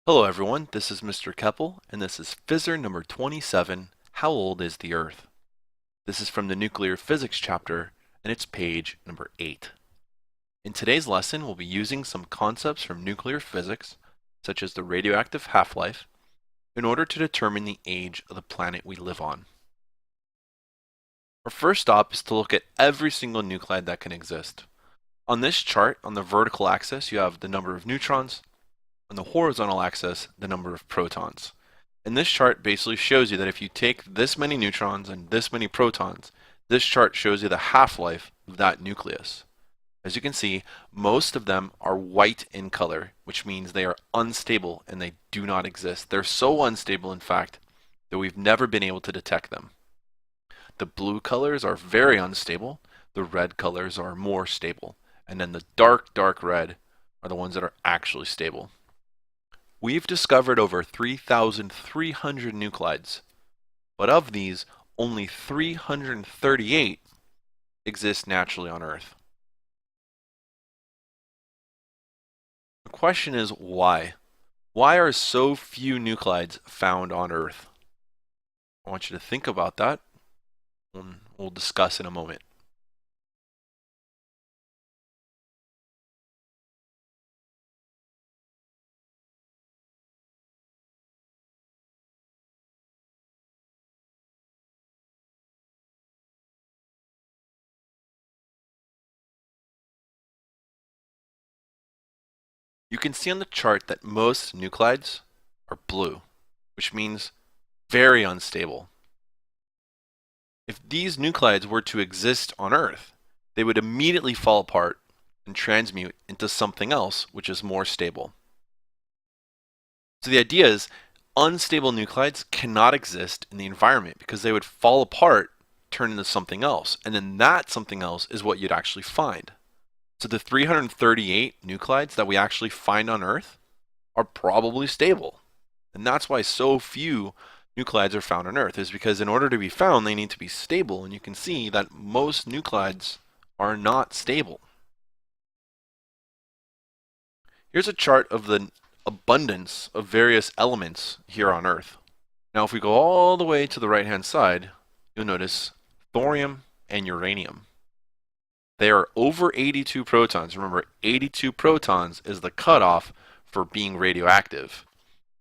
Hello everyone, this is Mr. Keppel, and this is PHYZR number 27, How Old is the Earth? This is from the Nuclear Physics chapter, and it's page number 8. In today's lesson, we'll be using some concepts from nuclear physics, such as the radioactive half-life, in order to determine the age of the planet we live on. Our first stop is to look at every single nuclide that can exist. On this chart, on the vertical axis, you have the number of neutrons. On the horizontal axis, the number of protons. And this chart basically shows you that if you take this many neutrons and this many protons, this chart shows you the half-life of that nucleus. As you can see, most of them are white in color, which means they are unstable and they do not exist. They're so unstable, in fact, that we've never been able to detect them. The blue colors are very unstable, the red colors are more stable, and then the dark red are the ones that are actually stable. We've discovered over 3,300 nuclides, but of these, only 338 exist naturally on Earth. The question is why? Why are so few nuclides found on Earth? I want you to think about that, and we'll discuss in a moment. You can see on the chart that most nuclides are blue, which means very unstable. If these nuclides were to exist on Earth, they would immediately fall apart and transmute into something else which is more stable. So the idea is unstable nuclides cannot exist in the environment because they would fall apart, turn into something else, and then that something else is what you'd actually find. So the 338 nuclides that we actually find on Earth are probably stable. And that's why so few nuclides are found on Earth, is because in order to be found, they need to be stable. And you can see that most nuclides are not stable. Here's a chart of the abundance of various elements here on Earth. Now, if we go all the way to the right-hand side, you'll notice thorium and uranium. They are over 82 protons. Remember, 82 protons is the cutoff for being radioactive.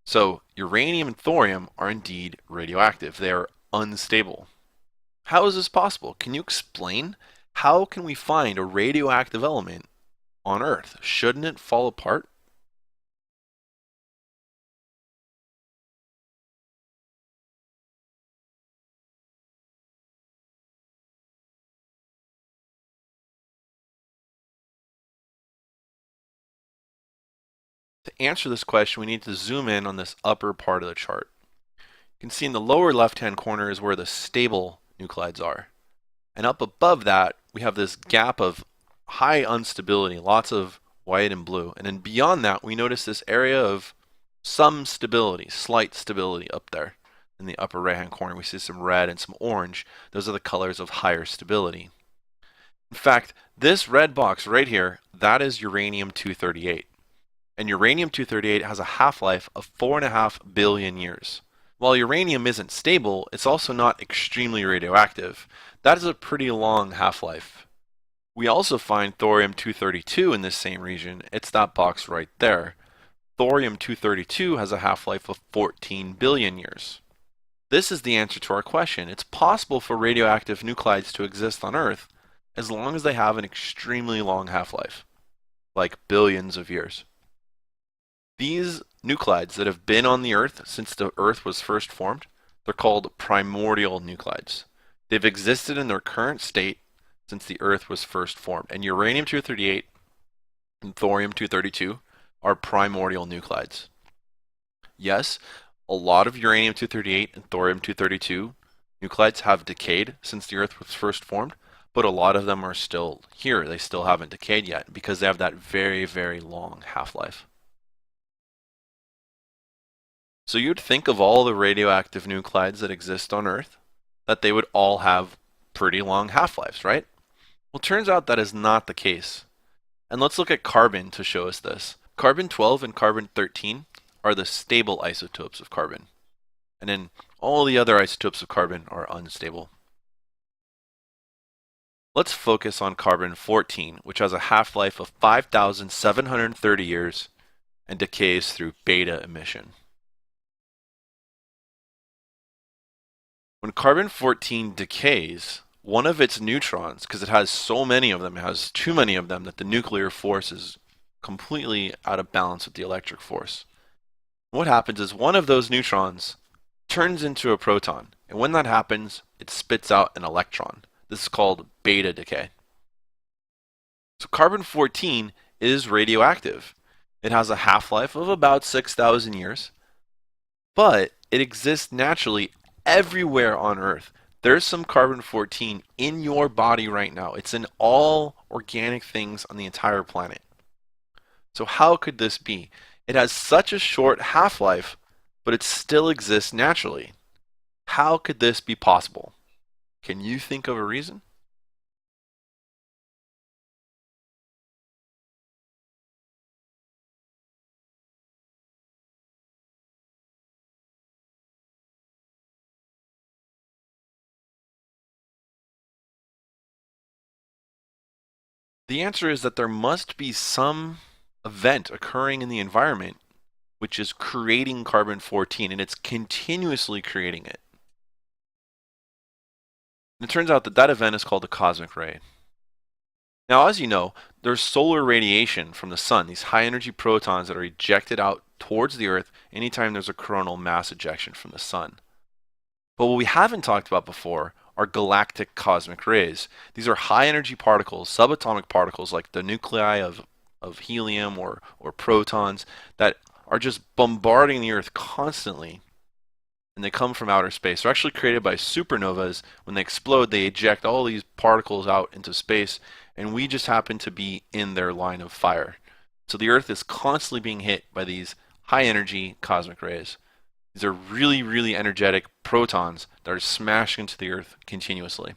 So uranium and thorium are indeed radioactive. They are unstable. How is this possible? Can you explain? How can we find a radioactive element on Earth? Shouldn't it fall apart? To answer this question, we need to zoom in on this upper part of the chart. You can see in the lower left-hand corner is where the stable nuclides are. And up above that, we have this gap of high instability, lots of white and blue. And then beyond that, we notice this area of some stability, slight stability up there. In the upper right-hand corner, we see some red and some orange. Those are the colors of higher stability. In fact, this red box right here, that is uranium-238. And uranium-238 has a half-life of 4.5 billion years. While uranium isn't stable, it's also not extremely radioactive. That is a pretty long half-life. We also find thorium-232 in this same region. It's that box right there. Thorium-232 has a half-life of 14 billion years. This is the answer to our question. It's possible for radioactive nuclides to exist on Earth as long as they have an extremely long half-life, like billions of years. These nuclides that have been on the Earth since the Earth was first formed, they're called primordial nuclides. They've existed in their current state since the Earth was first formed, and uranium-238 and thorium-232 are primordial nuclides. Yes, a lot of uranium-238 and thorium-232 nuclides have decayed since the Earth was first formed, but a lot of them are still here. They still haven't decayed yet because they have that very long half-life. So you'd think of all the radioactive nuclides that exist on Earth, that they would all have pretty long half-lives, right? Well, it turns out that is not the case. And let's look at carbon to show us this. Carbon-12 and carbon-13 are the stable isotopes of carbon. And then all the other isotopes of carbon are unstable. Let's focus on carbon-14, which has a half-life of 5,730 years and decays through beta emission. When carbon-14 decays, one of its neutrons, because it has so many of them, it has too many of them that the nuclear force is completely out of balance with the electric force. What happens is one of those neutrons turns into a proton, and when that happens, it spits out an electron. This is called beta decay. So carbon-14 is radioactive. It has a half-life of about 6,000 years, but it exists naturally everywhere on Earth. There's some carbon-14 in your body right now. It's in all organic things on the entire planet. So how could this be? It has such a short half-life, but it still exists naturally. How could this be possible? Can you think of a reason? The answer is that there must be some event occurring in the environment which is creating carbon-14, and it's continuously creating it. And it turns out that that event is called a cosmic ray. Now, as you know, there's solar radiation from the sun, these high-energy protons that are ejected out towards the Earth anytime there's a coronal mass ejection from the sun. But what we haven't talked about before are galactic cosmic rays. These are high-energy particles, subatomic particles like the nuclei of helium or protons that are just bombarding the Earth constantly, and they come from outer space. They're actually created by supernovas. When they explode, they eject all these particles out into space, and we just happen to be in their line of fire. So the Earth is constantly being hit by these high-energy cosmic rays. These are really, really energetic protons that are smashing into the Earth continuously.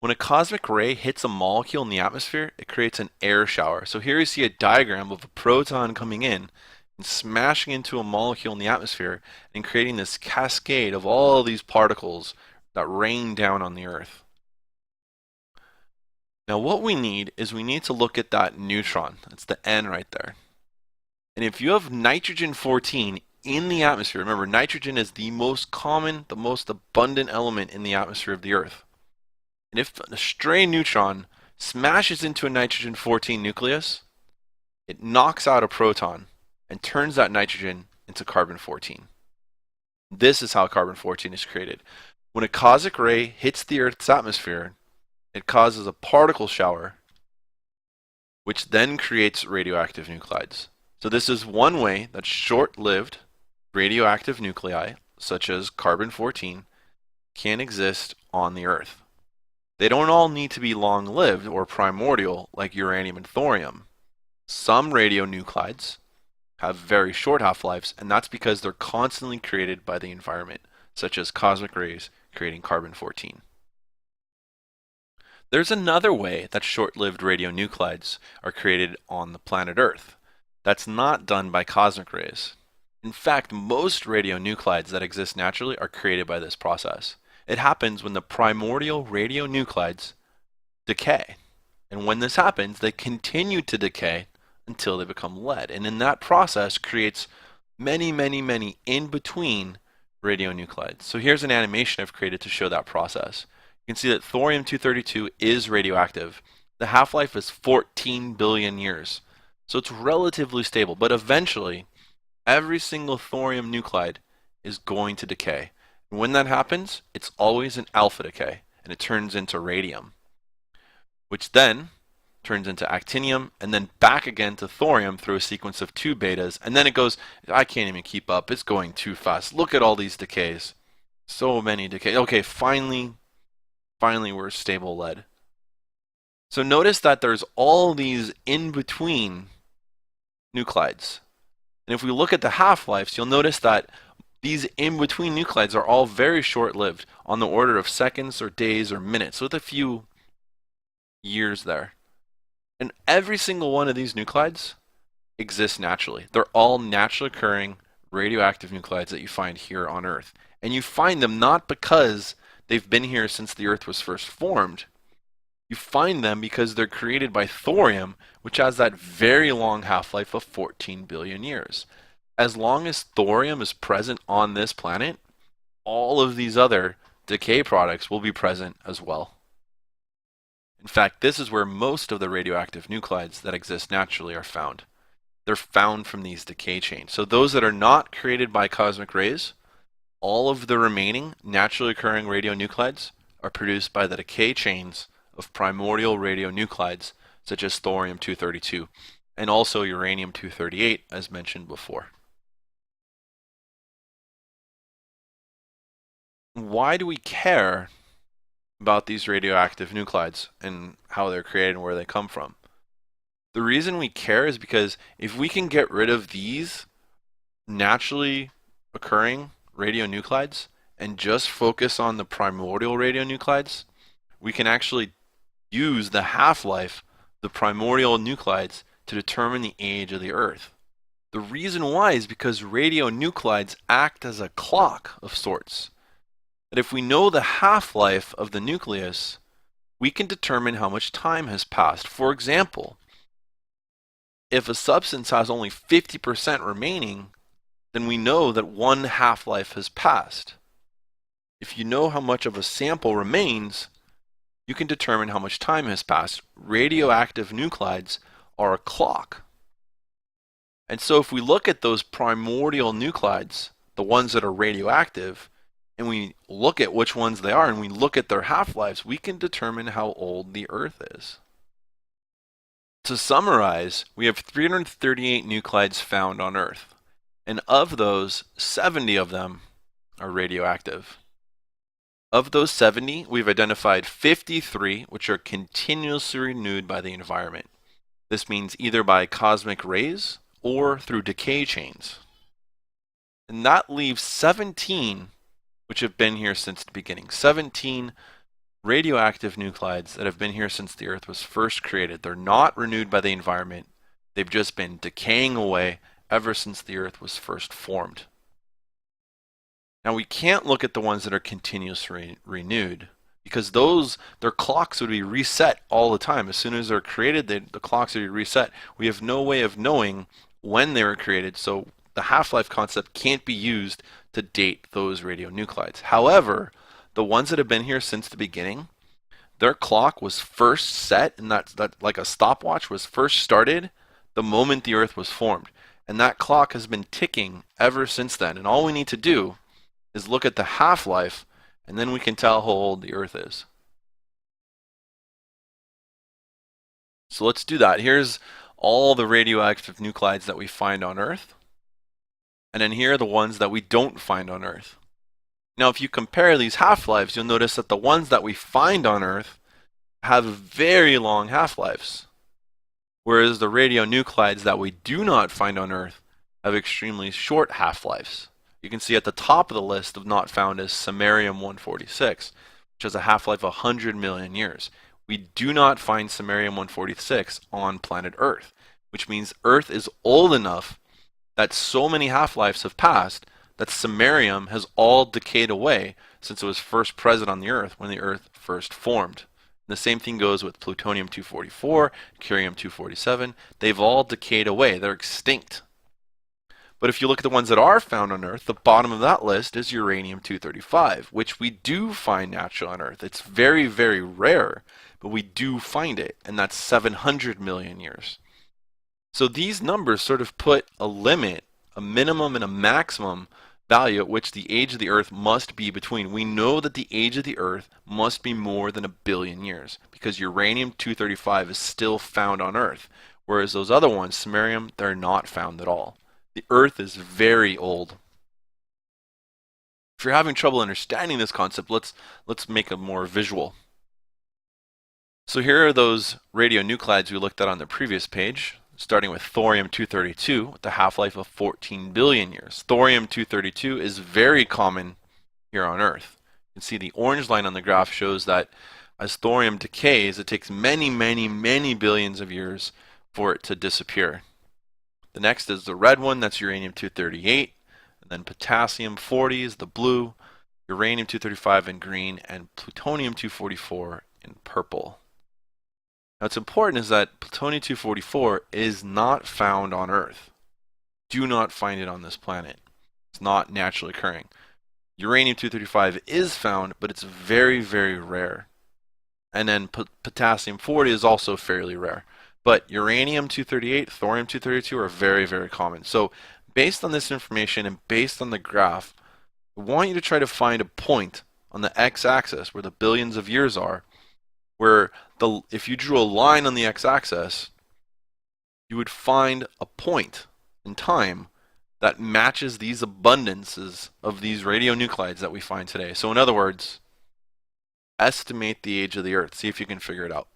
When a cosmic ray hits a molecule in the atmosphere, it creates an air shower. So here you see a diagram of a proton coming in and smashing into a molecule in the atmosphere and creating this cascade of all these particles that rain down on the Earth. Now what we need is we need to look at that neutron. That's the N right there. And if you have nitrogen-14 in the atmosphere, remember nitrogen is the most common, the most abundant element in the atmosphere of the Earth. And if a stray neutron smashes into a nitrogen-14 nucleus, it knocks out a proton and turns that nitrogen into carbon-14. This is how carbon-14 is created. When a cosmic ray hits the Earth's atmosphere, it causes a particle shower, which then creates radioactive nuclides. So this is one way that short-lived radioactive nuclei, such as carbon-14, can exist on the Earth. They don't all need to be long-lived or primordial like uranium and thorium. Some radionuclides have very short half-lives, and that's because they're constantly created by the environment, such as cosmic rays creating carbon-14. There's another way that short-lived radionuclides are created on the planet Earth. That's not done by cosmic rays. In fact, most radionuclides that exist naturally are created by this process. It happens when the primordial radionuclides decay. And when this happens, they continue to decay until they become lead. And in that process creates many, many, many in-between radionuclides. So here's an animation I've created to show that process. You can see that thorium-232 is radioactive. The half-life is 14 billion years. So it's relatively stable, but eventually every single thorium nuclide is going to decay. And when that happens, it's always an alpha decay, and it turns into radium, which then turns into actinium, and then back again to thorium through a sequence of 2 betas, and then it goes, I can't even keep up, it's going too fast. Look at all these decays. So many decays. Okay, finally we're stable lead. So notice that there's all these in-between nuclides. And if we look at the half-lives, you'll notice that these in-between nuclides are all very short-lived, on the order of seconds or days or minutes, with a few years there. And every single one of these nuclides exist naturally. They're all naturally occurring radioactive nuclides that you find here on Earth. And you find them not because they've been here since the Earth was first formed. You find them because they're created by thorium, which has that very long half-life of 14 billion years. As long as thorium is present on this planet, all of these other decay products will be present as well. In fact, this is where most of the radioactive nuclides that exist naturally are found. They're found from these decay chains. So those that are not created by cosmic rays, all of the remaining naturally occurring radionuclides are produced by the decay chains of primordial radionuclides such as thorium-232 and also uranium-238 as mentioned before. Why do we care about these radioactive nuclides and how they're created and where they come from? The reason we care is because if we can get rid of these naturally occurring radionuclides and just focus on the primordial radionuclides, we can actually use the half-life, the primordial nuclides, to determine the age of the Earth. The reason why is because radionuclides act as a clock of sorts. That if we know the half-life of the nucleus, we can determine how much time has passed. For example, if a substance has only 50% remaining, then we know that one half-life has passed. If you know how much of a sample remains, you can determine how much time has passed. Radioactive nuclides are a clock. And so if we look at those primordial nuclides, the ones that are radioactive, and we look at which ones they are, and we look at their half-lives, we can determine how old the Earth is. To summarize, we have 338 nuclides found on Earth, and of those, 70 of them are radioactive. Of those 70, we've identified 53 which are continuously renewed by the environment. This means either by cosmic rays or through decay chains. And that leaves 17 which have been here since the beginning. 17 radioactive nuclides that have been here since the Earth was first created. They're not renewed by the environment. They've just been decaying away ever since the Earth was first formed. Now we can't look at the ones that are continuously renewed because their clocks would be reset all the time. As soon as they're created, the clocks would be reset. We have no way of knowing when they were created, so the half-life concept can't be used to date those radionuclides. However, the ones that have been here since the beginning, their clock was first set, and that like a stopwatch was first started the moment the Earth was formed. And that clock has been ticking ever since then. And all we need to do is look at the half-life, and then we can tell how old the Earth is. So let's do that. Here's all the radioactive nuclides that we find on Earth. And then here are the ones that we don't find on Earth. Now, if you compare these half-lives, you'll notice that the ones that we find on Earth have very long half-lives, whereas the radionuclides that we do not find on Earth have extremely short half-lives. You can see at the top of the list of not found is samarium-146, which has a half-life of 100 million years. We do not find samarium-146 on planet Earth, which means Earth is old enough that so many half-lives have passed that samarium has all decayed away since it was first present on the Earth when the Earth first formed. And the same thing goes with plutonium-244, curium-247. They've all decayed away. They're extinct. But if you look at the ones that are found on Earth, the bottom of that list is uranium-235, which we do find naturally on Earth. It's very, very rare, but we do find it, and that's 700 million years. So these numbers sort of put a limit, a minimum and a maximum value at which the age of the Earth must be between. We know that the age of the Earth must be more than 1 billion years because uranium-235 is still found on Earth, whereas those other ones, samarium, they're not found at all. The Earth is very old. If you're having trouble understanding this concept, let's make it more visual. So here are those radionuclides we looked at on the previous page, starting with thorium-232 with a half-life of 14 billion years. Thorium-232 is very common here on Earth. You can see the orange line on the graph shows that as thorium decays, it takes many, many, many billions of years for it to disappear. The next is the red one, that's uranium-238. And then potassium-40 is the blue, uranium-235 in green, and plutonium-244 in purple. Now, what's important is that plutonium-244 is not found on Earth. Do not find it on this planet. It's not naturally occurring. Uranium-235 is found, but it's very, very rare. And then potassium-40 is also fairly rare. But uranium-238, thorium-232 are very, very common. So based on this information and based on the graph, I want you to try to find a point on the x-axis where the billions of years are, where if you drew a line on the x-axis, you would find a point in time that matches these abundances of these radionuclides that we find today. So in other words, estimate the age of the Earth. See if you can figure it out.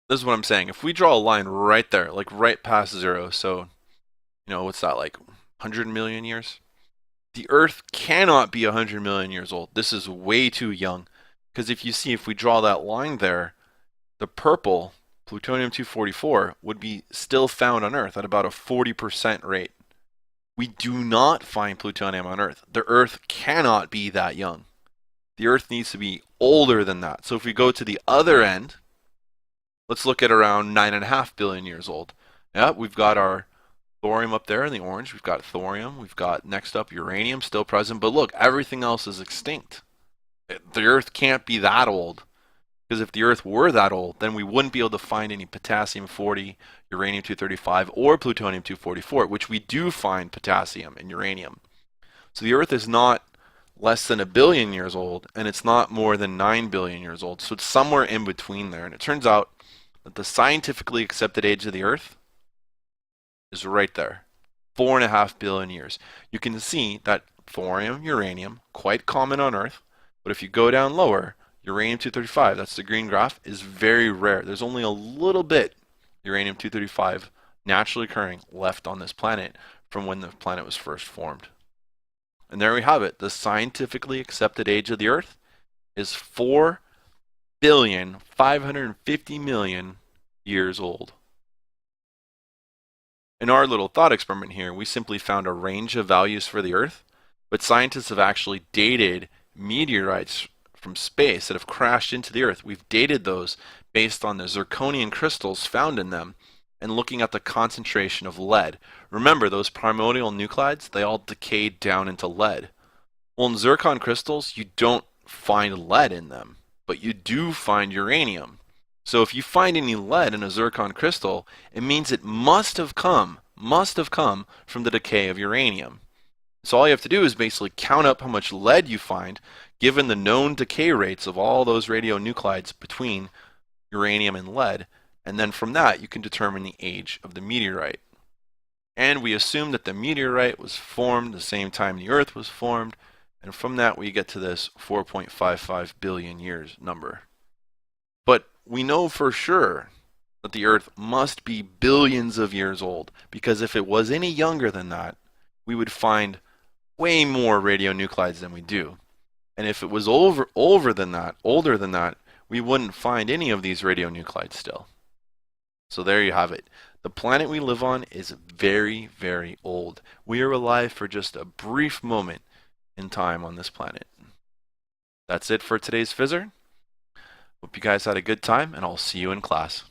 This is what I'm saying. If we draw a line right there, like right past 0, so, what's that, like 100 million years? The Earth cannot be 100 million years old. This is way too young. Because if we draw that line there, the purple, plutonium-244, would be still found on Earth at about a 40% rate. We do not find plutonium on Earth. The Earth cannot be that young. The Earth needs to be older than that. So if we go to the other end, let's look at around 9.5 billion years old. Yeah, we've got our thorium up there in the orange. We've got thorium. We've got, next up, uranium still present. But look, everything else is extinct. The Earth can't be that old. Because if the Earth were that old, then we wouldn't be able to find any potassium-40, uranium-235, or plutonium-244, which we do find potassium and uranium. So the Earth is not less than 1 billion years old, and it's not more than 9 billion years old. So it's somewhere in between there. And it turns out that the scientifically accepted age of the Earth is right there, 4.5 billion years. You can see that thorium, uranium, quite common on Earth, but if you go down lower, uranium-235, that's the green graph, is very rare. There's only a little bit uranium-235 naturally occurring left on this planet from when the planet was first formed. And there we have it. The scientifically accepted age of the Earth is 4,550,000,000 years old. In our little thought experiment here, we simply found a range of values for the Earth, but scientists have actually dated meteorites from space that have crashed into the Earth. We've dated those based on the zirconian crystals found in them and looking at the concentration of lead. Remember, those primordial nuclides, they all decayed down into lead. Well, in zircon crystals, you don't find lead in them, but you do find uranium. So if you find any lead in a zircon crystal, it means it must have come from the decay of uranium. So all you have to do is basically count up how much lead you find, given the known decay rates of all those radionuclides between uranium and lead, and then from that you can determine the age of the meteorite. And we assume that the meteorite was formed the same time the Earth was formed, and from that we get to this 4.55 billion years number. But we know for sure that the Earth must be billions of years old, because if it was any younger than that, we would find way more radionuclides than we do. And if it was older than that, we wouldn't find any of these radionuclides still. So there you have it. The planet we live on is very, very old. We are alive for just a brief moment in time on this planet. That's it for today's PHYZR. Hope you guys had a good time, and I'll see you in class.